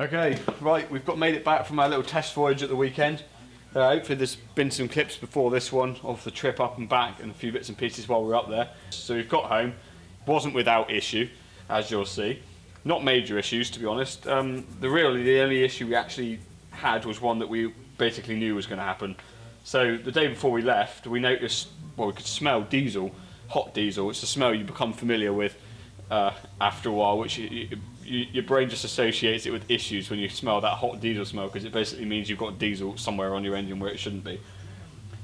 Okay, right, we've made it back from our little test voyage at the weekend. Hopefully there's been some clips before this one of the trip up and back and a few bits and pieces while we were up there. So we've got home, wasn't without issue, as you'll see. Not major issues, to be honest. The only issue we actually had was one that we basically knew was going to happen. So the day before we left, we noticed, well, we could smell diesel, hot diesel. It's a smell you become familiar with after a while, which your brain just associates it with issues when you smell that hot diesel smell, because it basically means you've got diesel somewhere on your engine where it shouldn't be.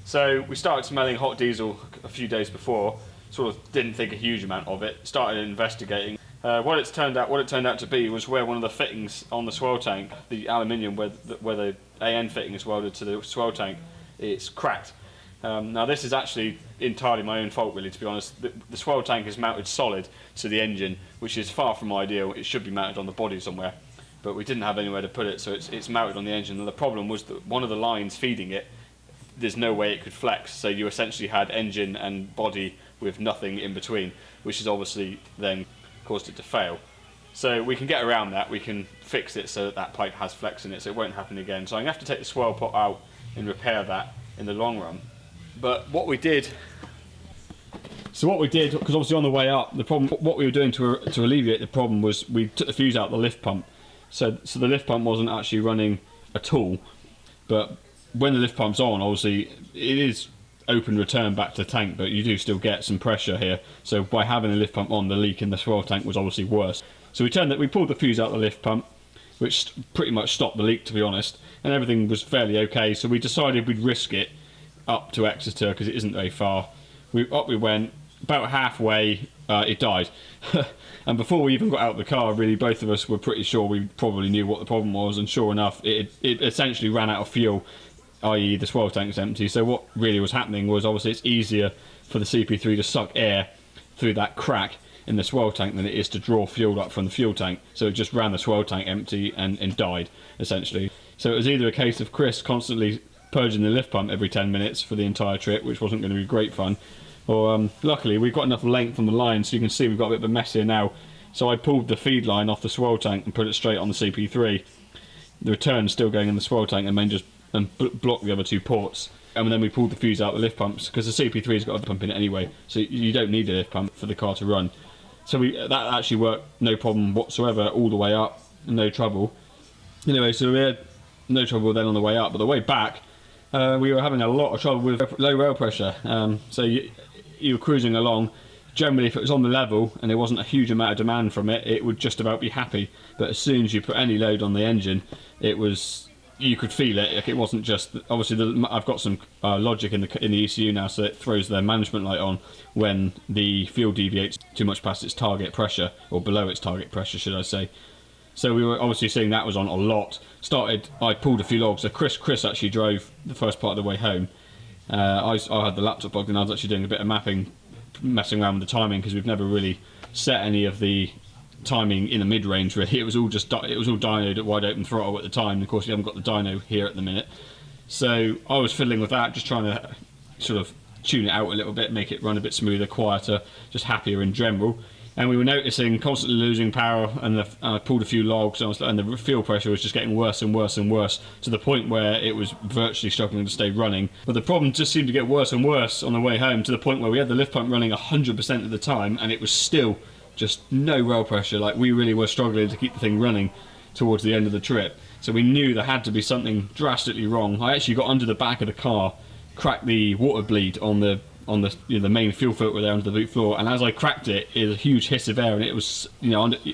So we started smelling hot diesel a few days before, sort of didn't think a huge amount of it, started investigating. What it turned out to be was where one of the fittings on the swell tank, the aluminium where the AN fitting is welded to the swell tank, it's cracked. Now this is actually entirely my own fault, really, to be honest. The swell tank is mounted solid to the engine, which is far from ideal. It should be mounted on the body somewhere, but we didn't have anywhere to put it, so it's mounted on the engine. And the problem was that one of the lines feeding it, there's no way it could flex, so you essentially had engine and body with nothing in between, which is obviously then caused it to fail. So we can get around that. We can fix it so that pipe has flex in it, so it won't happen again. So I'm going to have to take the swell pot out and repair that in the long run. But what we did, because obviously on the way up, what we were doing to alleviate the problem was we took the fuse out of the lift pump. So the lift pump wasn't actually running at all. But when the lift pump's on, obviously it is open return back to the tank, but you do still get some pressure here. So by having the lift pump on, the leak in the swell tank was obviously worse. So we pulled the fuse out of the lift pump, which pretty much stopped the leak, to be honest, and everything was fairly okay. So we decided we'd risk it up to Exeter, because it isn't very far. We went, about halfway it died. And before we even got out of the car, really, both of us were pretty sure we probably knew what the problem was, and sure enough, it essentially ran out of fuel, i.e. the swell tank's empty. So what really was happening was, obviously it's easier for the CP3 to suck air through that crack in the swell tank than it is to draw fuel up from the fuel tank. So it just ran the swell tank empty and died, essentially. So it was either a case of Chris constantly purging the lift pump every 10 minutes for the entire trip, which wasn't going to be great fun, or luckily we've got enough length on the line, so you can see we've got a bit of a mess here now. So I pulled the feed line off the swell tank and put it straight on the CP3. The return's still going in the swell tank, and then just blocked the other two ports. And then we pulled the fuse out of the lift pumps, because the CP3's got a pump in it anyway, so you don't need a lift pump for the car to run. So that actually worked no problem whatsoever all the way up, no trouble. Anyway, so we had no trouble then on the way up, but the way back we were having a lot of trouble with low rail pressure. So you were cruising along. Generally, if it was on the level and there wasn't a huge amount of demand from it, it would just about be happy. But as soon as you put any load on the engine, you could feel it. Like, it wasn't just, obviously I've got some logic in the ECU now, so it throws the management light on when the fuel deviates too much past its target pressure, or below its target pressure, should I say. So we were obviously seeing that was on a lot. I pulled a few logs. So Chris actually drove the first part of the way home. I had the laptop plugged in. I was actually doing a bit of mapping, messing around with the timing, because we've never really set any of the timing in the mid-range, really. It was all dynoed at wide open throttle at the time, and of course we haven't got the dyno here at the minute. So I was fiddling with that, just trying to sort of tune it out a little bit, make it run a bit smoother, quieter, just happier in general. And we were noticing constantly losing power, and I pulled a few logs, and the fuel pressure was just getting worse and worse and worse, to the point where it was virtually struggling to stay running. But the problem just seemed to get worse and worse on the way home, to the point where we had the lift pump running 100% of the time, and it was still just no rail pressure. Like, we really were struggling to keep the thing running towards the end of the trip. So we knew there had to be something drastically wrong. I actually got under the back of the car, cracked the water bleed on the main fuel filter there under the boot floor, and as I cracked it, it was a huge hiss of air, and it was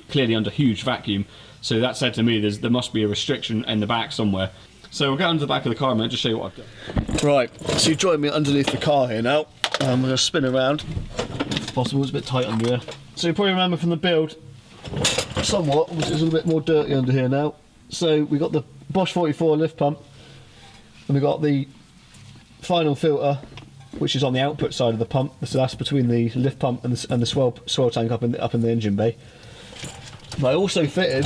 clearly under huge vacuum. So that said to me, there must be a restriction in the back somewhere. So we'll get under the back of the car a minute, just show you what I've done. Right, so you join me underneath the car here now. I'm going to spin around if possible. It's a bit tight under here. So you probably remember from the build somewhat, it's a little bit more dirty under here now. So we got the Bosch 44 lift pump, and we got the final filter, which is on the output side of the pump. So that's between the lift pump and the swell tank up in the engine bay. But I also fitted,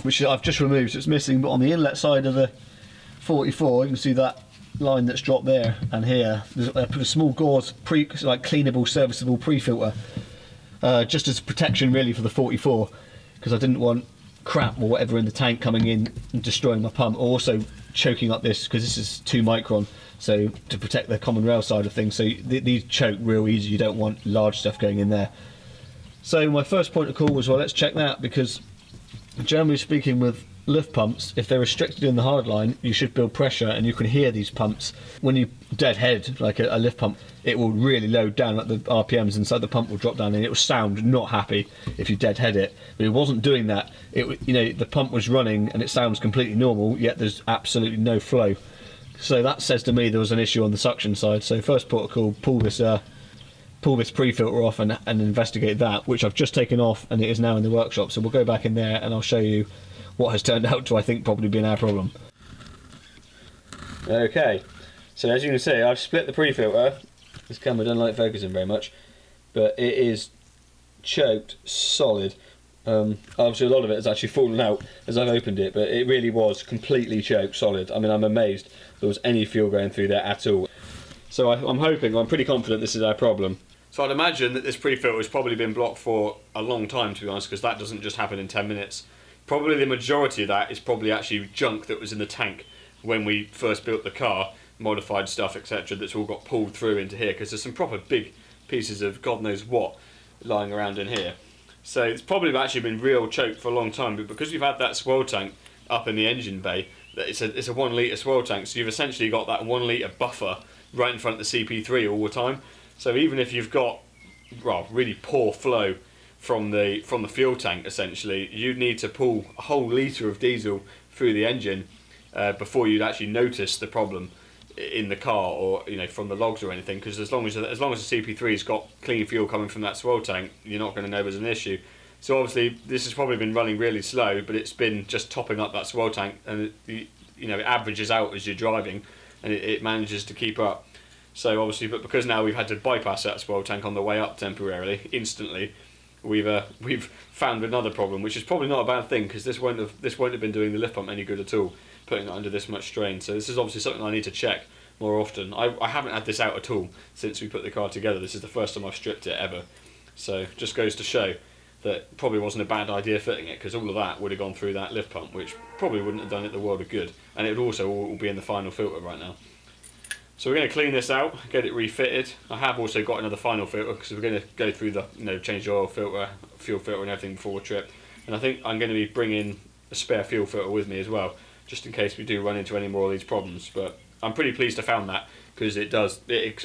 which I've just removed, so it's missing, but on the inlet side of the 44, you can see that line that's dropped there and here. I put a small gauze cleanable, serviceable pre-filter, just as protection really for the 44, because I didn't want crap or whatever in the tank coming in and destroying my pump, or also choking up this, because this is 2 micron, so to protect the common rail side of things, so these choke real easy. You don't want large stuff going in there. So my first point of call was, well, let's check that, because generally speaking with lift pumps, if they're restricted in the hard line, you should build pressure, and you can hear these pumps. When you deadhead like a lift pump, it will really load down, like the RPMs inside the pump will drop down, and it will sound not happy if you deadhead it. But it wasn't doing that. The pump was running and it sounds completely normal, yet there's absolutely no flow. So that says to me there was an issue on the suction side. So first protocol, pull this pre-filter off and investigate that, which I've just taken off, and it is now in the workshop. So we'll go back in there and I'll show you what has turned out to, I think, probably been our problem. Okay, so as you can see, I've split the pre-filter. This camera doesn't like focusing very much, but it is choked solid. Obviously a lot of it has actually fallen out as I've opened it, but it really was completely choked solid. I mean, I'm amazed there was any fuel going through there at all. So I'm pretty confident this is our problem. So I'd imagine that this pre-filter has probably been blocked for a long time, to be honest, because that doesn't just happen in 10 minutes. Probably the majority of that is probably actually junk that was in the tank when we first built the car, modified stuff, etc., that's all got pulled through into here, because there's some proper big pieces of God knows what lying around in here. So it's probably actually been real choked for a long time, but because we've had that swirl tank up in the engine bay, it's a 1 litre swirl tank, so you've essentially got that 1 litre buffer right in front of the CP3 all the time. So even if you've got, well, really poor flow from the fuel tank, essentially, you'd need to pull a whole litre of diesel through the engine before you'd actually notice the problem in the car, or from the logs or anything, because as long as the CP3's got clean fuel coming from that swirl tank, you're not going to know there's an issue. So obviously this has probably been running really slow, but it's been just topping up that swirl tank, and it averages out as you're driving, and it manages to keep up. So obviously, but because now we've had to bypass that swirl tank on the way up temporarily, instantly, we've found another problem, which is probably not a bad thing, because this won't have been doing the lift pump any good at all, putting it under this much strain. So this is obviously something I need to check more often. I haven't had this out at all since we put the car together. This is the first time I've stripped it ever. So just goes to show that probably wasn't a bad idea fitting it, because all of that would have gone through that lift pump, which probably wouldn't have done it the world of good, and it would also all be in the final filter right now. So we're going to clean this out, get it refitted. I have also got another final filter, because we're going to go through the change the oil filter, fuel filter and everything before the trip. And I think I'm going to be bringing a spare fuel filter with me as well, just in case we do run into any more of these problems. But I'm pretty pleased I found that, because it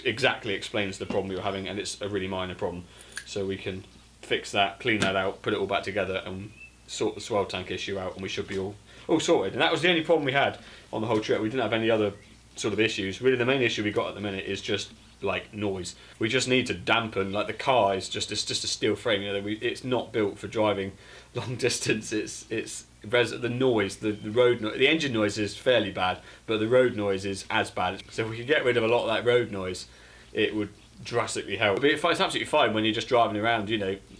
exactly explains the problem you're having, and it's a really minor problem. So we can fix that, clean that out, put it all back together, and sort the swirl tank issue out, and we should be all sorted. And that was the only problem we had on the whole trip. We didn't have any other sort of issues. Really the main issue we got at the minute is just like noise. We just need to dampen, like the car is just a steel frame, it's not built for driving long distance. It's the noise, the road noise, the engine noise is fairly bad, but the road noise is as bad. So if we could get rid of a lot of that road noise, it would drastically help. But it's absolutely fine when you're just driving around,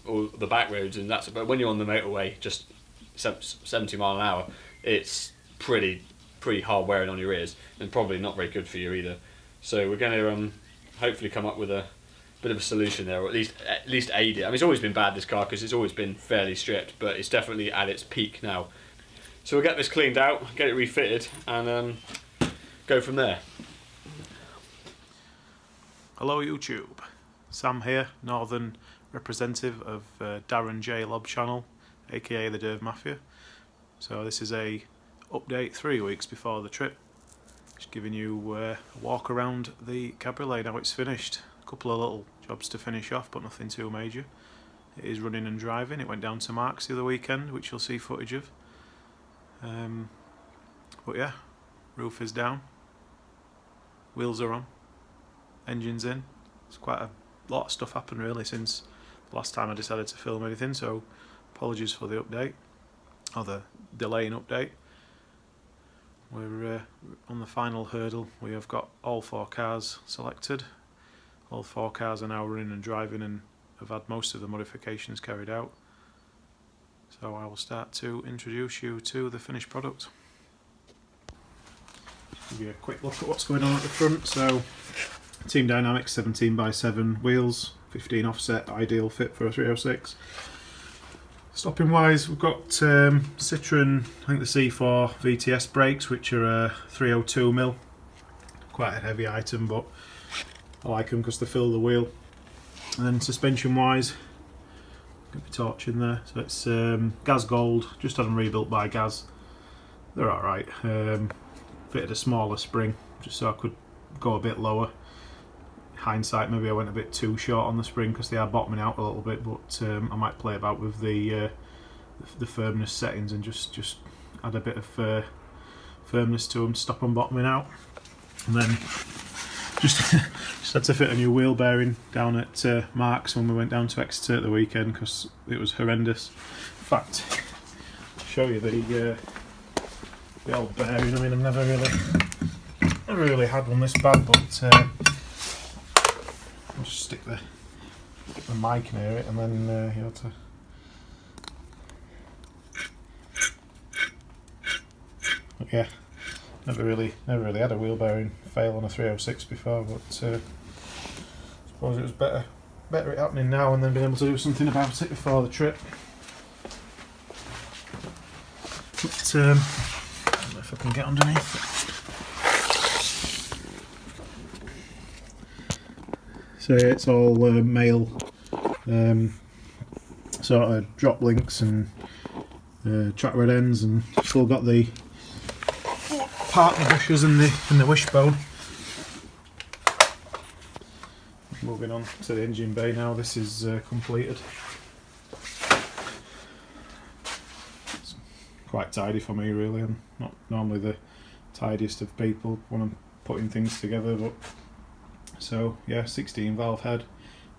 all the back roads and that's, but when you're on the motorway just 70 mile an hour, it's pretty hard wearing on your ears, and probably not very good for you either. So we're going to hopefully come up with a bit of a solution there, or at least aid it. I mean, it's always been bad, this car, because it's always been fairly stripped, but it's definitely at its peak now. So we'll get this cleaned out, get it refitted, and go from there. Hello YouTube, Sam here, Northern representative of darrenjlobb channel, aka the Derv Mafia. So this is a update 3 weeks before the trip, just giving you a walk around the cabriolet now it's finished. A couple of little jobs to finish off, but nothing too major. It is running and driving. It went down to Marks the other weekend, which you'll see footage of. But yeah, roof is down, wheels are on, engine's in. It's quite a lot of stuff happened really since the last time I decided to film anything, so apologies for the update, or the delay in update. We're on the final hurdle. We have got all 4 cars selected. All 4 cars are now running and driving and have had most of the modifications carried out. So I will start to introduce you to the finished product. Give you a quick look at what's going on at the front. So Team Dynamics 17x7 wheels, 15 offset, ideal fit for a 306. Stopping wise, we've got Citroen, I think the C4 VTS brakes, which are 302mm. Quite a heavy item, but I like them because they fill the wheel. And then suspension wise, got my torch in there. So it's Gaz Gold, just had them rebuilt by Gaz. They're alright. Fitted a smaller spring, just so I could go a bit lower. Hindsight, maybe I went a bit too short on the spring because they are bottoming out a little bit, but I might play about with the firmness settings and just add a bit of firmness to them to stop them bottoming out. And then just had to fit a new wheel bearing down at Mark's when we went down to Exeter at the weekend because it was horrendous. In fact, I'll show you the old bearing. I mean, I've never really had one this bad, but I'll just stick the mic near it and then you have to. But yeah, never really had a wheel bearing fail on a 306 before, but I suppose it was better it happening now and then being able to do something about it before the trip. But I don't know if I can get underneath it. So yeah, it's all male sort of drop links and track rod ends, and still got the partner bushers and the wishbone. Moving on to the engine bay now. This is completed. It's quite tidy for me, really. I'm not normally the tidiest of people when I'm putting things together, but so yeah, 16 valve head,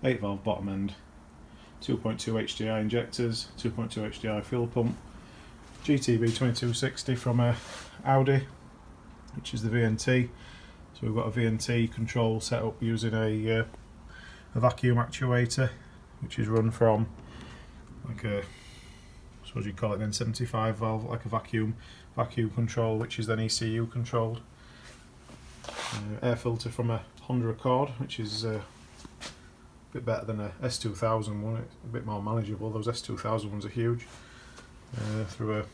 8 valve bottom end, 2.2 HDI injectors, 2.2 HDI fuel pump, GTB 2260 from Audi, which is the VNT. So we've got a VNT control set up using a vacuum actuator, which is run from like a, I suppose you'd call it an N75 valve, like a vacuum control, which is then ECU controlled. Air filter from a Honda Accord, which is a bit better than a S2000 one. It's a bit more manageable. Those S2000 ones are huge. Through a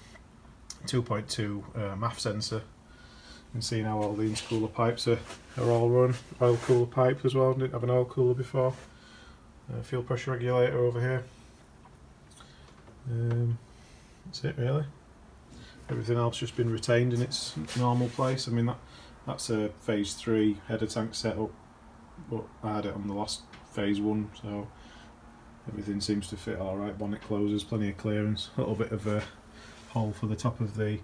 2.2 MAF sensor. You can see now all the intercooler pipes are all run. Oil cooler pipe as well. Didn't have an oil cooler before. Fuel pressure regulator over here. That's it really. Everything else just been retained in its normal place. I mean that's a phase 3 header tank setup, but I had it on the last phase 1, so everything seems to fit alright. Bonnet closers, plenty of clearance, a little bit of a hole for the top of the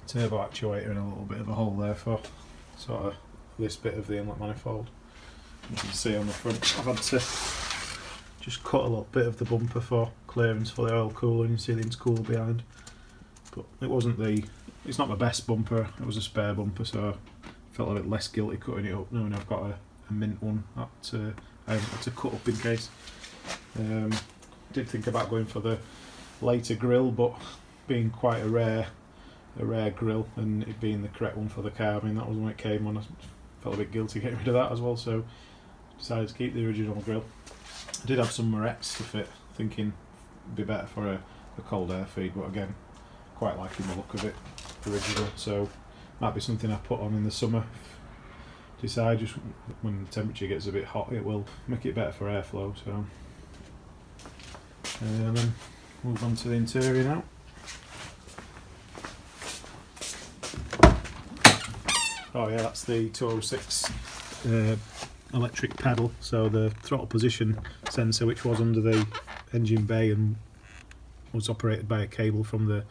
turbo actuator and a little bit of a hole there for sort of this bit of the inlet manifold. You can see on the front I've had to just cut a little bit of the bumper for clearance for the oil cooler, and you see the intercooler behind. But it's not my best bumper, it was a spare bumper, so I felt a bit less guilty cutting it up knowing I've got a mint one that I haven't had to cut up in case. Did think about going for the later grill, but being quite a rare grill and it being the correct one for the car, I mean that was when it came on, I felt a bit guilty getting rid of that as well, so decided to keep the original grill. I did have some Morettes to fit, thinking it'd be better for a cold air feed, but again, quite liking the look of it, original, so might be something I put on in the summer. Decide just when the temperature gets a bit hot, it will make it better for airflow. So, and then move on to the interior now. Oh yeah, that's the 206 electric pedal. So the throttle position sensor, which was under the engine bay and was operated by a cable from the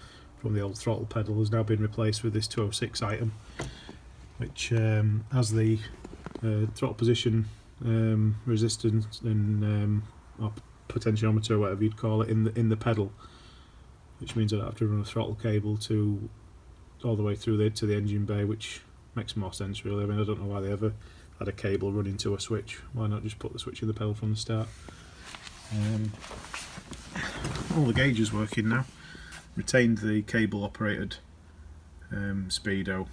old throttle pedal, has now been replaced with this 206 item, which has the throttle position resistance and or potentiometer, or whatever you'd call it, in the pedal, which means I don't have to run a throttle cable all the way through to the engine bay, which makes more sense really. I mean, I don't know why they ever had a cable running to a switch. Why not just put the switch in the pedal from the start? All the gauges working now. Retained the cable operated speedo.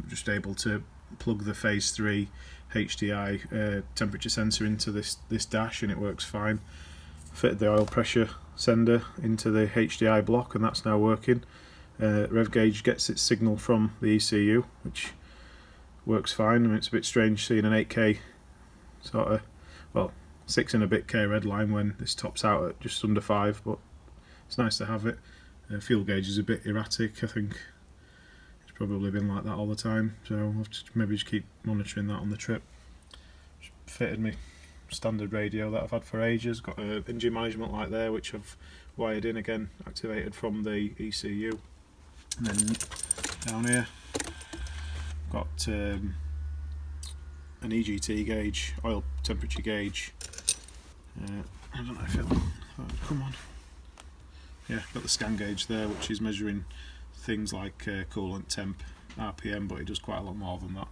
Just able to plug the phase 3 HDI temperature sensor into this dash and it works fine. Fitted the oil pressure sender into the HDI block, and that's now working. Rev gauge gets its signal from the ECU, which works fine. I mean, it's a bit strange seeing an 8K sort of, well, 6 and a bit K red line when this tops out at just under 5, but it's nice to have it. Fuel gauge is a bit erratic. I think it's probably been like that all the time, so I'll have to maybe just keep monitoring that on the trip. Just fitted me standard radio that I've had for ages. Got an engine management light there, which I've wired in again, activated from the ECU. And then down here, got an EGT gauge, oil temperature gauge. I don't know if it'll come on. Yeah, got the scan gauge there, which is measuring things like coolant temp, RPM, but it does quite a lot more than that.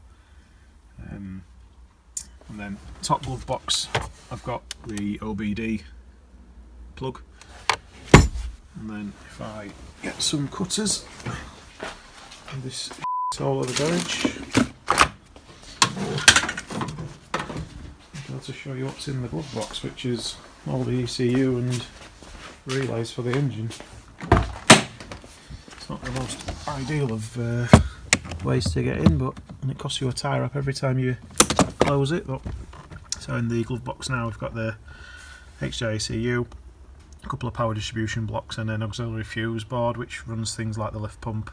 And then top glove box, I've got the OBD plug. And then if I get some cutters, and this is all over the garage, I'll be able to show you what's in the glove box, which is all the ECU and relays for the engine. It's not the most ideal of ways to get in, and it costs you a tyre up every time you close it. But so in the glove box now, we've got the HDI ECU, a couple of power distribution blocks, and an auxiliary fuse board which runs things like the lift pump.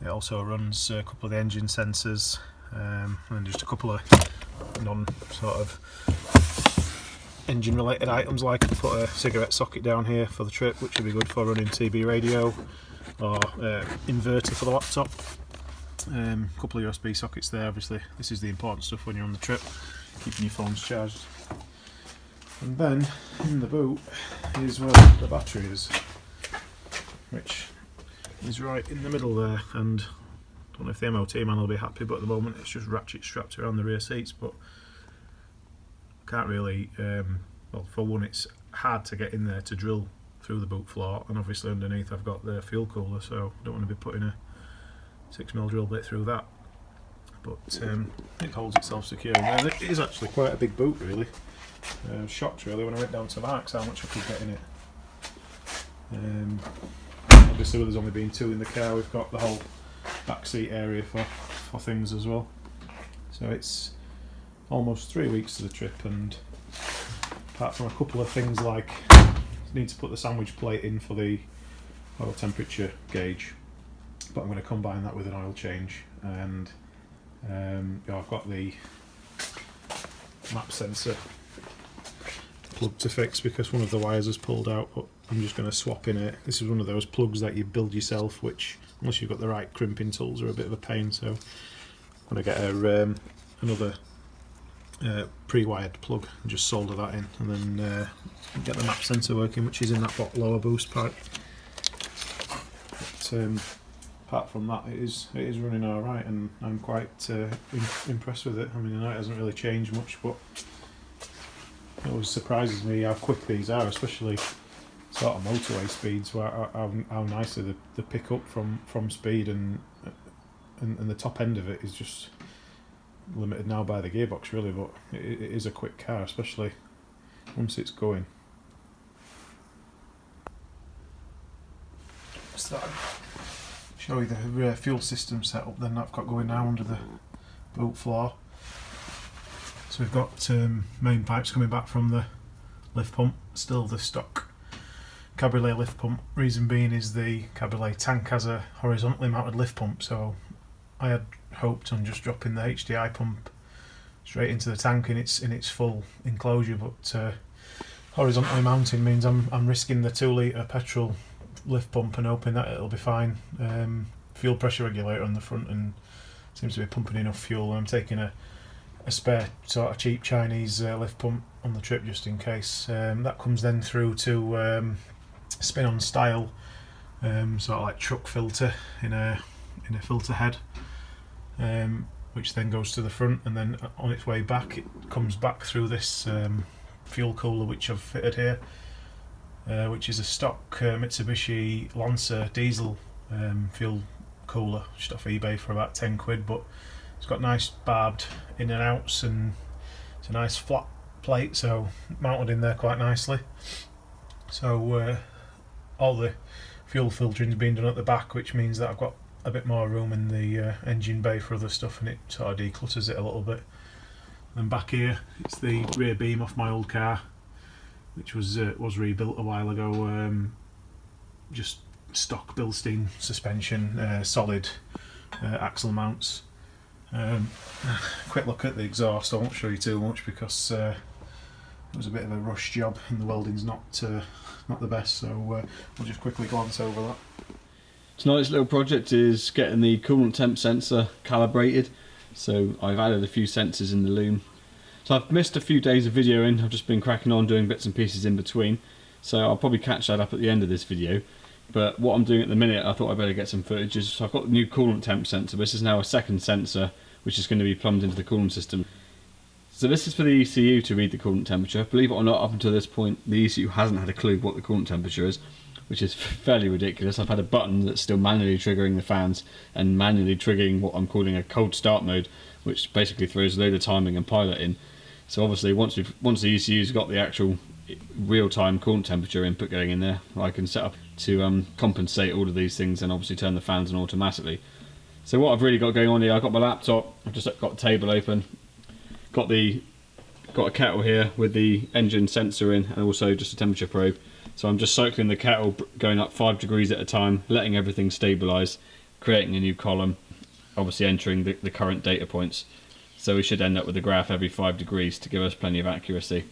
It also runs a couple of the engine sensors, and just a couple of non sort of engine related items, like I put a cigarette socket down here for the trip, which would be good for running TB radio, or inverter for the laptop. A couple of USB sockets there. Obviously this is the important stuff when you're on the trip, keeping your phones charged. And then in the boot is where the battery is, which is right in the middle there, and I don't know if the MOT man will be happy, but at the moment it's just ratchet strapped around the rear seats. But can't really, well, for one, it's hard to get in there to drill through the boot floor, and obviously underneath I've got the fuel cooler, so I don't want to be putting a 6mm drill bit through that. But it holds itself secure. And it is actually quite a big boot, really. I was shocked really when I went down to Marks how much I could get in it. Obviously with us only being 2 in the car, we've got the whole back seat area for things as well. So it's almost 3 weeks to the trip, and apart from a couple of things like need to put the sandwich plate in for the oil temperature gauge, but I'm going to combine that with an oil change, and I've got the map sensor plug to fix because one of the wires has pulled out, but I'm just going to swap in it. This is one of those plugs that you build yourself, which unless you've got the right crimping tools are a bit of a pain, so I'm going to get another pre-wired plug and just solder that in, and then get the map sensor working, which is in that lower boost pipe. But apart from that, it is running alright, and I'm quite impressed with it. I mean, I know it hasn't really changed much, but it always surprises me how quick these are, especially sort of motorway speeds, where how nicely they pick up from speed, and the top end of it is just limited now by the gearbox really, but it is a quick car, especially once it's going. So show you the fuel system setup then I've got going now under the boot floor. So we've got main pipes coming back from the lift pump, still the stock Cabriolet lift pump. Reason being is the Cabriolet tank has a horizontally mounted lift pump, so I had hoped on just dropping the HDI pump straight into the tank in its full enclosure, but horizontally mounting means I'm risking the 2 litre petrol lift pump and hoping that it'll be fine. Fuel pressure regulator on the front and seems to be pumping enough fuel. I'm taking a spare sort of cheap Chinese lift pump on the trip just in case. That comes then through to spin-on style sort of like truck filter in a filter head, which then goes to the front, and then on its way back it comes back through this fuel cooler which I've fitted here, which is a stock Mitsubishi Lancer diesel fuel cooler just off eBay for about 10 quid, but it's got nice barbed in and outs, and it's a nice flat plate, so mounted in there quite nicely. So all the fuel filtering's been done at the back, which means that I've got a bit more room in the engine bay for other stuff, and it sort of declutters it a little bit. And back here, it's the rear beam off my old car, which was rebuilt a while ago. Just stock Bilstein suspension, solid axle mounts. Quick look at the exhaust. I won't show you too much because it was a bit of a rush job and the welding's not the best, so we'll just quickly glance over that. Tonight's little project is getting the coolant temp sensor calibrated. So I've added a few sensors in the loom. So I've missed a few days of videoing. I've just been cracking on doing bits and pieces in between. So I'll probably catch that up at the end of this video. But what I'm doing at the minute, I thought I'd better get some footage. So I've got the new coolant temp sensor. This is now a second sensor, which is going to be plumbed into the coolant system. So this is for the ECU to read the coolant temperature. Believe it or not, up until this point, the ECU hasn't had a clue what the coolant temperature is, which is fairly ridiculous. I've had a button that's still manually triggering the fans and manually triggering what I'm calling a cold start mode, which basically throws a load of timing and pilot in. So obviously once the ECU's got the actual real-time coolant temperature input going in there, I can set up to compensate all of these things and obviously turn the fans on automatically. So what I've really got going on here, I've got my laptop, I've just got the table open, got a kettle here with the engine sensor in and also just a temperature probe. So I'm just cycling the kettle, going up 5 degrees at a time, letting everything stabilise, creating a new column, obviously entering the current data points. So we should end up with a graph every 5 degrees to give us plenty of accuracy.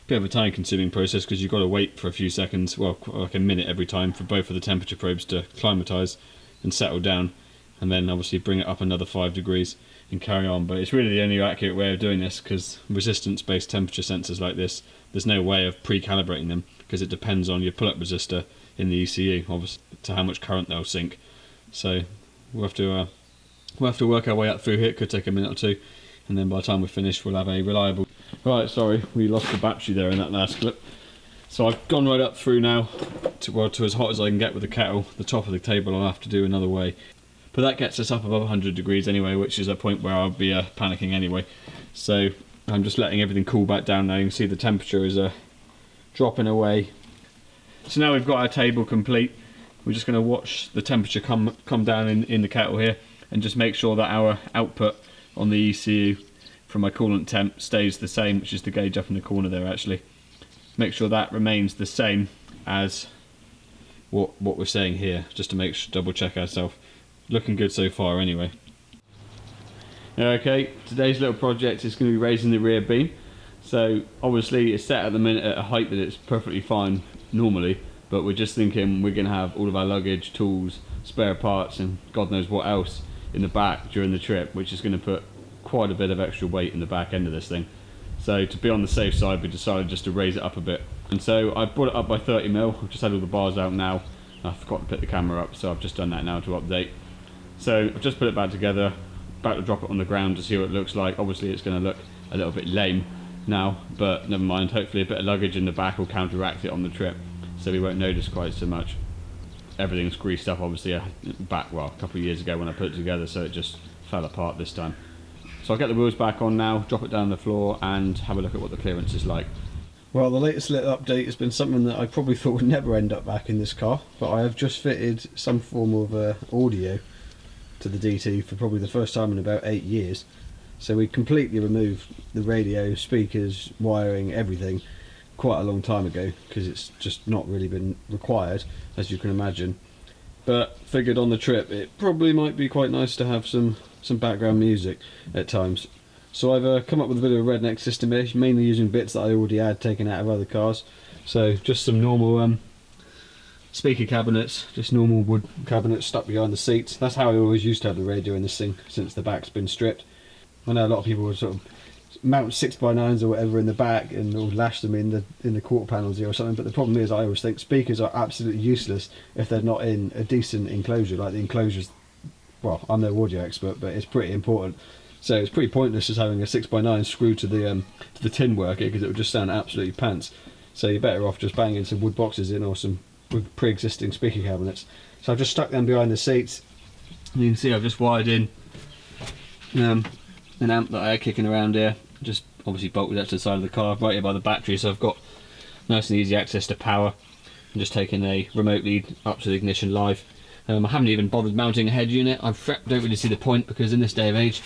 Bit of a time consuming process because you've got to wait for a few seconds, well like a minute every time, for both of the temperature probes to climatise and settle down, and then obviously bring it up another 5 degrees and carry on. But it's really the only accurate way of doing this, because resistance based temperature sensors like this, there's no way of pre-calibrating them because it depends on your pull-up resistor in the ECU, obviously, to how much current they'll sink. So we'll have to work our way up through here. It could take a minute or two, and then by the time we're finished we'll have a reliable... Right, sorry, we lost the battery there in that last clip. So I've gone right up through now to as hot as I can get with the kettle. The top of the table I'll have to do another way, but that gets us up above 100 degrees anyway, which is a point where I'll be panicking anyway. So I'm just letting everything cool back down now. You can see the temperature is dropping away. So now we've got our table complete. We're just going to watch the temperature come down in the kettle here, and just make sure that our output on the ECU from my coolant temp stays the same, which is the gauge up in the corner there actually. Make sure that remains the same as what we're saying here, just to double check ourselves. Looking good so far anyway. Okay, today's little project is going to be raising the rear beam. So obviously it's set at the minute at a height that it's perfectly fine normally, but we're just thinking we're going to have all of our luggage, tools, spare parts and God knows what else in the back during the trip, which is going to put quite a bit of extra weight in the back end of this thing. So to be on the safe side, we decided just to raise it up a bit. And so I brought it up by 30mm. I've just had all the bars out now. I forgot to put the camera up, so I've just done that now to update. So I've just put it back together, about to drop it on the ground to see what it looks like. Obviously it's going to look a little bit lame now, but never mind. Hopefully a bit of luggage in the back will counteract it on the trip, so we won't notice quite so much. Everything's greased up obviously a couple of years ago when I put it together, so it just fell apart this time. So I'll get the wheels back on now, drop it down the floor and have a look at what the clearance is like. Well, the latest little update has been something that I probably thought would never end up back in this car, but I have just fitted some form of audio to the DT for probably the first time in about 8 years. So we completely removed the radio, speakers, wiring, everything quite a long time ago, because it's just not really been required, as you can imagine. But figured on the trip it probably might be quite nice to have some background music at times. So I've come up with a bit of a redneck system here, mainly using bits that I already had taken out of other cars. So just some normal speaker cabinets, just normal wood cabinets stuck behind the seats. That's how I always used to have the radio in this thing since the back's been stripped. I know a lot of people would sort of mount 6x9s or whatever in the back and or lash them in the quarter panels here or something, but the problem is I always think speakers are absolutely useless if they're not in a decent enclosure. Like the enclosures, well, I'm no audio expert, but it's pretty important. So it's pretty pointless just having a 6x9 screwed to the tin work here, because it would just sound absolutely pants. So you're better off just banging some wood boxes in or some pre-existing speaker cabinets. So I've just stuck them behind the seats. You can see I've just wired in an amp that I had kicking around here, just obviously bolted that to the side of the car right here by the battery, so I've got nice and easy access to power. I'm just taking a remote lead up to the ignition live. I haven't even bothered mounting a head unit. I don't really see the point, because in this day of age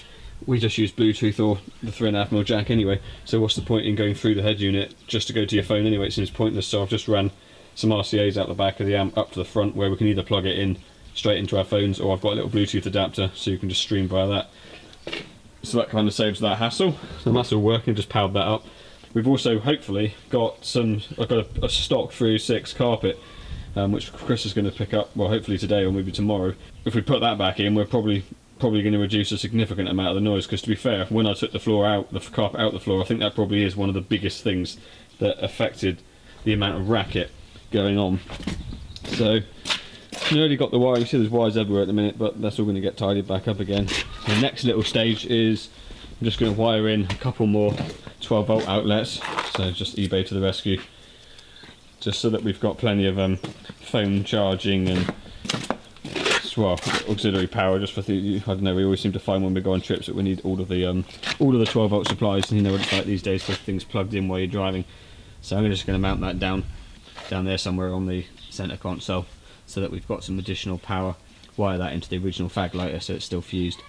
we just use Bluetooth or the 3.5mm jack anyway, so what's the point in going through the head unit just to go to your phone anyway? It seems pointless. So I've just ran some RCAs out the back of the amp up to the front, where we can either plug it in straight into our phones, or I've got a little Bluetooth adapter so you can just stream via that. So that kind of saves that hassle. So that's all working, just powered that up. We've also hopefully got I've got a stock 306 carpet, which Chris is going to pick up, well, hopefully today or maybe tomorrow. If we put that back in, we're probably going to reduce a significant amount of the noise, because to be fair, when I took the carpet out the floor, I think that probably is one of the biggest things that affected the amount of racket going on. So we already got the wire. You see there's wires everywhere at the minute, but that's all going to get tidied back up again. The next little stage is I'm just going to wire in a couple more 12-volt outlets, so just eBay to the rescue, just so that we've got plenty of phone charging and, well, auxiliary power, just for I don't know, we always seem to find when we go on trips that we need all of the 12-volt supplies, and you know what it's like these days for things plugged in while you're driving. So I'm just going to mount that down there somewhere on the centre console, so that we've got some additional power. Wire that into the original fag lighter so it's still fused.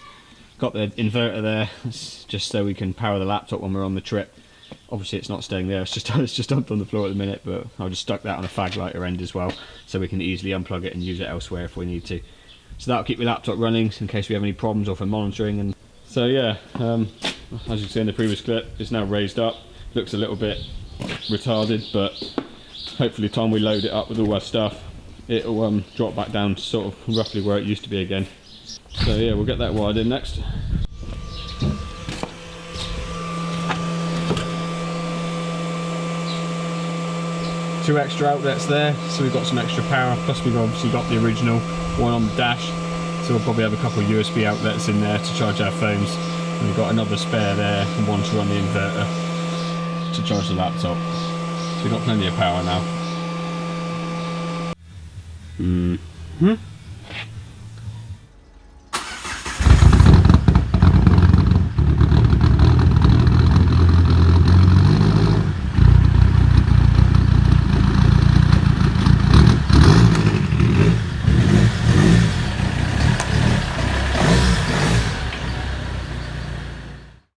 Got the inverter there, just so we can power the laptop when we're on the trip. Obviously it's not staying there, it's just up on the floor at the minute, but I've just stuck that on a fag lighter end as well, so we can easily unplug it and use it elsewhere if we need to. So that'll keep the laptop running in case we have any problems or for monitoring. And so yeah, as you can see in the previous clip, it's now raised up. Looks a little bit retarded, but hopefully time we load it up with all our stuff, it'll drop back down to sort of roughly where it used to be again. So yeah, we'll get that wired in next. Two extra outlets there, so we've got some extra power, plus we've obviously got the original one on the dash, so we'll probably have a couple of USB outlets in there to charge our phones, and we've got another spare there and one to run the inverter to charge the laptop. So we've got plenty of power now.